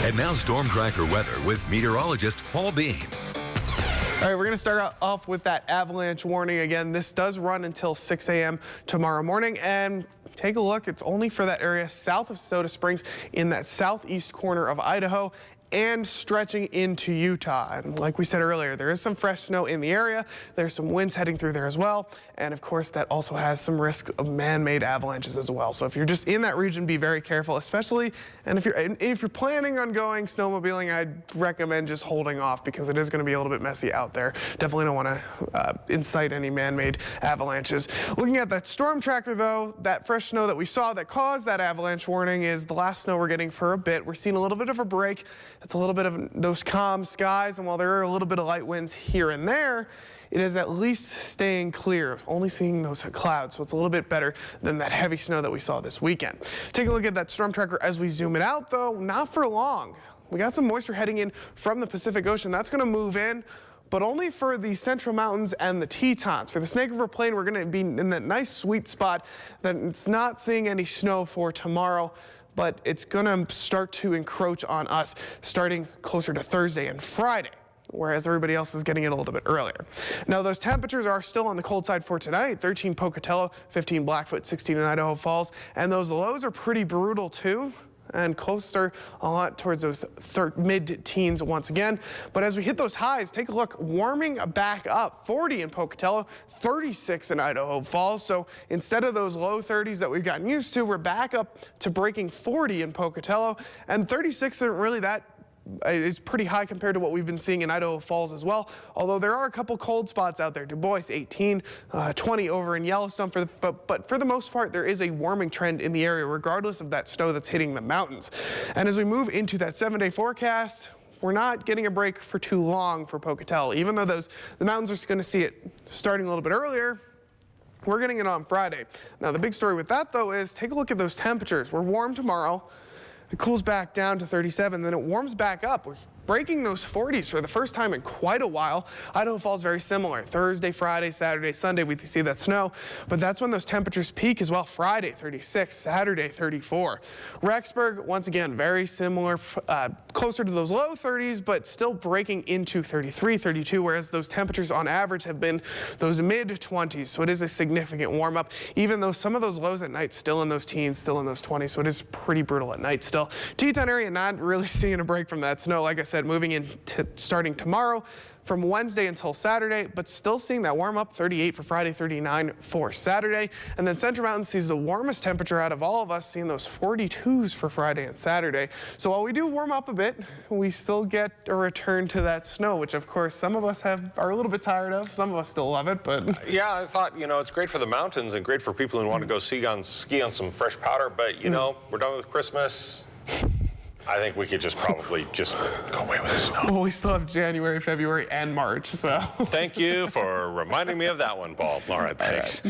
And now Storm Tracker weather with meteorologist Paul Bean. All right, we're going to start off with that avalanche warning again. This does run until 6 a.m. tomorrow morning, and take a look. It's only for that area south of Soda Springs in that southeast corner of Idaho and stretching into Utah. And like we said earlier, there is some fresh snow in the area. There's some winds heading through there as well. And of course, that also has some risk of man-made avalanches as well. So if you're just in that region, be very careful, especially, and if you're planning on going snowmobiling, I'd recommend just holding off because it is going to be a little bit messy out there. Definitely don't want to incite any man-made avalanches. Looking at that storm tracker though, that fresh snow that we saw that caused that avalanche warning is the last snow we're getting for a bit. We're seeing a little bit of a break. It's a little bit of those calm skies, and while there are a little bit of light winds here and there, it is at least staying clear, only seeing those clouds, so it's a little bit better than that heavy snow that we saw this weekend. Take a look at that storm tracker as we zoom it out, though, not for long. We got some moisture heading in from the Pacific Ocean. That's going to move in, but only for the Central Mountains and the Tetons. For the Snake River Plain, we're going to be in that nice sweet spot that it's not seeing any snow for tomorrow, but it's going to start to encroach on us starting closer to Thursday and Friday, whereas everybody else is getting it a little bit earlier. Now, those temperatures are still on the cold side for tonight. 13 Pocatello, 15 Blackfoot, 16 in Idaho Falls, and those lows are pretty brutal too, and closer a lot towards those mid-teens once again. But as we hit those highs, take a look, warming back up. 40 in Pocatello, 36 in Idaho Falls. So instead of those low 30s that we've gotten used to, we're back up to breaking 40 in Pocatello, and 36 isn't really that is pretty high compared to what we've been seeing in Idaho Falls as well, although there are a couple cold spots out there. Du Bois 18, 20 over in Yellowstone, but for the most part there is a warming trend in the area regardless of that snow that's hitting the mountains. And as we move into that 7-day forecast, we're not getting a break for too long for Pocatello. Even though the mountains are going to see it starting a little bit earlier, we're getting it on Friday. Now the big story with that though is take a look at those temperatures. We're warm tomorrow. It cools back down to 37, then it warms back up. We're breaking those 40s for the first time in quite a while. Idaho Falls very similar. Thursday, Friday, Saturday, Sunday, we see that snow, but that's when those temperatures peak as well. Friday, 36, Saturday, 34. Rexburg, once again, very similar, closer to those low 30s, but still breaking into 33, 32, whereas those temperatures on average have been those mid-20s, so it is a significant warm up, even though some of those lows at night still in those teens, still in those 20s, so it is pretty brutal at night still. Teton area not really seeing a break from that snow, like I said, moving into starting tomorrow from Wednesday until Saturday, but still seeing that warm up, 38 for Friday, 39 for Saturday. And then Central Mountain sees the warmest temperature out of all of us, seeing those 42s for Friday and Saturday. So while we do warm up a bit, we still get a return to that snow, which of course some of us are a little bit tired of. Some of us still love it, but yeah, I thought, you know, it's great for the mountains and great for people who want to go ski on some fresh powder, but you know, we're done with Christmas. I think we could just probably just go away with the snow. Well, we still have January, February, and March, so. Thank you for reminding me of that one, Paul. All right, thanks.